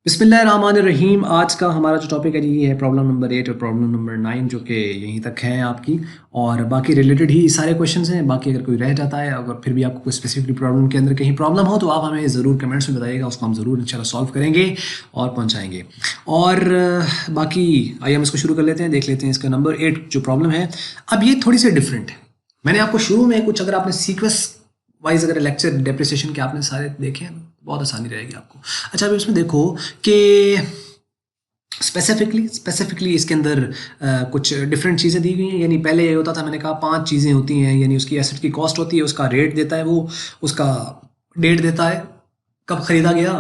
बिस्मिल्लाहिर्रहमानिर्रहीम। आज का हमारा जो टॉपिक है जी ये है प्रॉब्लम नंबर 8 और प्रॉब्लम नंबर 9 जो कि यहीं तक हैं आपकी, और बाकी रिलेटेड ही सारे क्वेश्चंस हैं। बाकी अगर कोई रह जाता है, अगर फिर भी आपको कोई स्पेसिफिक प्रॉब्लम के अंदर कहीं प्रॉब्लम हो तो आप हमें ज़रूर कमेंट्स में बताइएगा, उसको हम ज़रूर इंशाल्लाह सॉल्व करेंगे और पहुँचाएँगे। और बाकी आइए हम इसको शुरू कर लेते हैं, देख लेते हैं इसका नंबर 8 जो प्रॉब्लम है। अब ये थोड़ी सी डिफरेंट है। मैंने आपको शुरू में कुछ, अगर आपने सीक्वेंस वाइज अगर लेक्चर डेप्रिसिएशन के आपने सारे देखे हैं, बहुत आसानी रहेगी आपको। अच्छा, अभी इसमें देखो कि स्पेसिफिकली इसके अंदर कुछ डिफरेंट चीज़ें दी गई हैं। यानी पहले ये होता था, मैंने कहा 5 चीज़ें होती हैं, यानी उसकी एसेट की कॉस्ट होती है, उसका रेट देता है वो, उसका डेट देता है, कब खरीदा गया,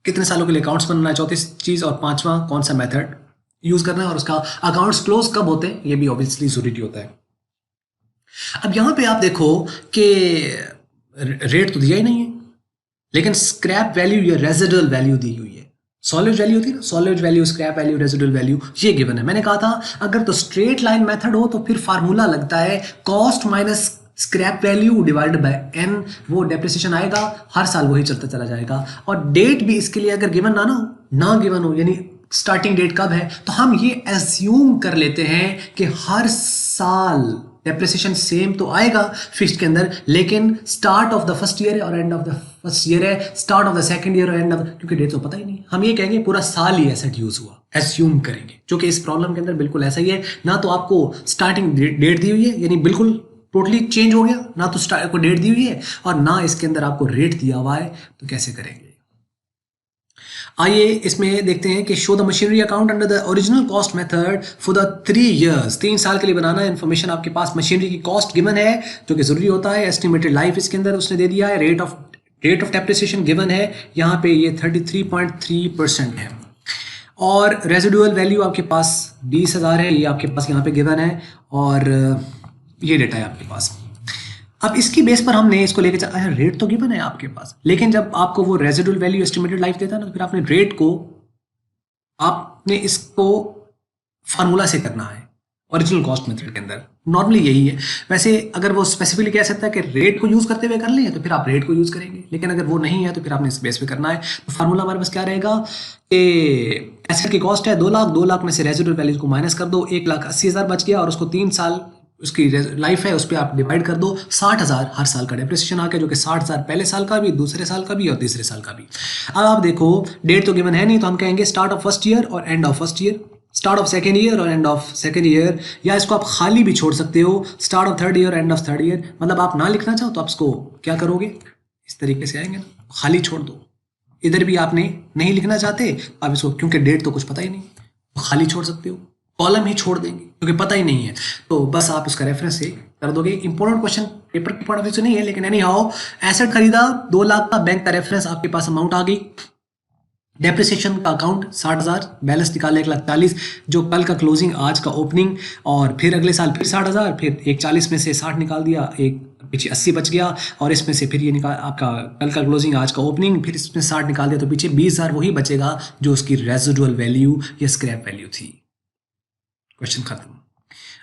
कितने सालों के लिए अकाउंट्स बनना है, चौथी चीज़, और पांचवा कौन सा मेथड यूज़ करना है, और उसका अकाउंट्स क्लोज कब होते हैं, ये भी ऑब्वियसली ज़रूरी होता है। अब यहाँ पे आप देखो कि रेट तो दिया ही नहीं है, लेकिन स्क्रैप वैल्यू या रेजिडुअल वैल्यू दी हुई है। सॉलिड वैल्यू होती है ना, solid value, scrap value, residual value, ये गिवन है। मैंने कहा था अगर तो स्ट्रेट लाइन मेथड हो तो फिर फार्मूला लगता है cost minus scrap value divide by N, वो डेप्रिसिएशन आएगा, हर साल वही चलता चला जाएगा। और डेट भी इसके लिए अगर गिवन ना गिवन हो, यानी स्टार्टिंग डेट कब है, तो हम ये एज्यूम कर लेते हैं कि हर साल डेप्रिसिएशन सेम तो आएगा फिक्स्ड के अंदर, लेकिन start of the first year है और end of the first year है, start of the second year और एंड ऑफ, क्योंकि डेट तो पता ही नहीं, हम ये कहेंगे पूरा साल ही एसेट यूज हुआ, एज्यूम करेंगे, जो कि इस प्रॉब्लम के अंदर बिल्कुल ऐसा ही है। ना तो आपको स्टार्टिंग डेट दी हुई है, यानी बिल्कुल टोटली चेंज हो गया, ना तो को डेट दी हुई है और ना इसके अंदर आपको रेट दिया हुआ है, तो कैसे करेंगे। आइए इसमें देखते हैं कि show the machinery account under the original cost method for the 3 years. 3 साल के लिए बनाना है। इन्फॉर्मेशन आपके पास मशीनरी की कॉस्ट गिवन है, जो कि जरूरी होता है। एस्टिमेटेड लाइफ इसके अंदर उसने दे दिया है। रेट ऑफ डेप्रिसिएशन गिवन है, यहाँ पे ये 33.3% है। और रेजिडुअल वैल्यू आपके पास 20,000 है, ये आपके पास यहाँ पे गिवन है, और ये डेटा है आपके पास। अब इसकी बेस पर हमने इसको लेके चला, रेट तो गिवन है आपके पास, लेकिन जब आपको वो रेजिडुअल वैल्यू एस्टिमेटेड लाइफ देता है ना, तो फिर आपने रेट को, आपने इसको फार्मूला से करना है ओरिजिनल कॉस्ट मेथड के अंदर। नॉर्मली यही है। वैसे अगर वो स्पेसिफिकली कह सकता है कि रेट को यूज करते हुए कर लें, तो फिर आप रेट को यूज करेंगे, लेकिन अगर वो नहीं है तो फिर आपने इस बेस पे करना है। तो फार्मूला हमारे पास क्या रहेगा कि एसेट की कॉस्ट है 2 लाख, 2 लाख में से रेजिडुअल वैल्यू को माइनस कर दो, 1,80,000 बच गया, और उसको 3 साल उसकी लाइफ है, उस पर आप डिवाइड कर दो, 60,000 हर साल का डेप्रिसिएशन आ गया, जो कि 60,000 पहले साल का भी, दूसरे साल का भी और तीसरे साल का भी। अब आप देखो डेट तो गिवन है नहीं, तो हम कहेंगे स्टार्ट ऑफ फर्स्ट ईयर और end of first year, start of second year और एंड ऑफ सेकेंड ईयर, या इसको आप खाली भी छोड़ सकते हो, start of third year end of third year. मतलब आप ना लिखना चाहो तो आप इसको क्या करोगे, इस तरीके से आएंगे ना, खाली छोड़ दो। इधर भी आपने नहीं लिखना चाहते, आप इसको, क्योंकि डेट तो कुछ पता ही नहीं, तो खाली छोड़ सकते हो, कॉलम ही छोड़ देंगे क्योंकि पता ही नहीं है, तो बस आप उसका रेफरेंस से कर दोगे। इंपॉर्टेंट क्वेश्चन पेपर के पॉइंट ऑफ व्यू से नहीं है, लेकिन एनी हाउ, एसेट खरीदा 2 लाख का, बैंक का रेफरेंस आपके पास अमाउंट आ गई, डेप्रिसिएशन का अकाउंट 60,000, बैलेंस निकाले 1,40,000, जो कल का क्लोजिंग आज का ओपनिंग, और फिर अगले साल फिर 60,000, फिर 1,40 में से 60 निकाल दिया, एक पीछे 80 बच गया, और इसमें से फिर ये निकाल आपका कल का क्लोजिंग आज का ओपनिंग, फिर इसमें 60 निकाल दिया, तो पीछे 20,000 वही बचेगा जो उसकी रेजिडुअल वैल्यू या स्क्रैप वैल्यू थी। क्वेश्चन खत्म।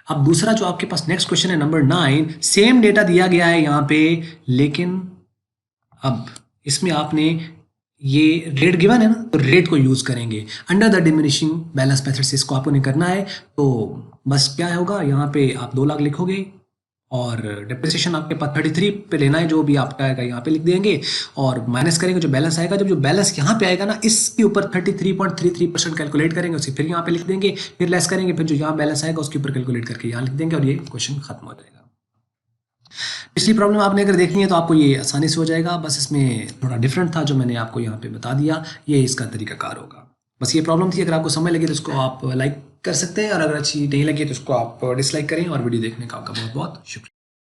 अब दूसरा जो आपके पास नेक्स्ट क्वेश्चन है नंबर 9, सेम डेटा दिया गया है यहाँ पे, लेकिन अब इसमें आपने ये रेट गिवन है ना, तो रेट को यूज करेंगे under the diminishing balance method से, इसको आपको नहीं करना है। तो बस क्या होगा, यहाँ पे आप 2 लाख लिखोगे, और डेप्रिसिएशन आपके पास 33 पे लेना है, जो भी आपका आएगा यहाँ पे लिख देंगे, और माइनस करेंगे जो बैलेंस आएगा। जब जो बैलेंस यहाँ पे आएगा ना, इसके ऊपर 33.33% कैलकुलेट करेंगे, उसे फिर यहाँ पे लिख देंगे, फिर लेस करेंगे, फिर जो यहाँ बैलेंस आएगा उसके ऊपर कैलकुलेट करके यहाँ लिख देंगे, और ये क्वेश्चन खत्म हो जाएगा। पिछली प्रॉब्लम आपने अगर देखनी है तो आपको ये आसानी से हो जाएगा, बस इसमें थोड़ा डिफरेंट था जो मैंने आपको यहाँ पे बता दिया, ये इसका तरीकाकार होगा। बस ये प्रॉब्लम थी, अगर आपको समझ लगे तो इसको आप लाइक कर सकते हैं, और अगर अच्छी नहीं लगी तो इसको आप डिसलाइक करें, और वीडियो देखने का आपका बहुत बहुत शुक्रिया।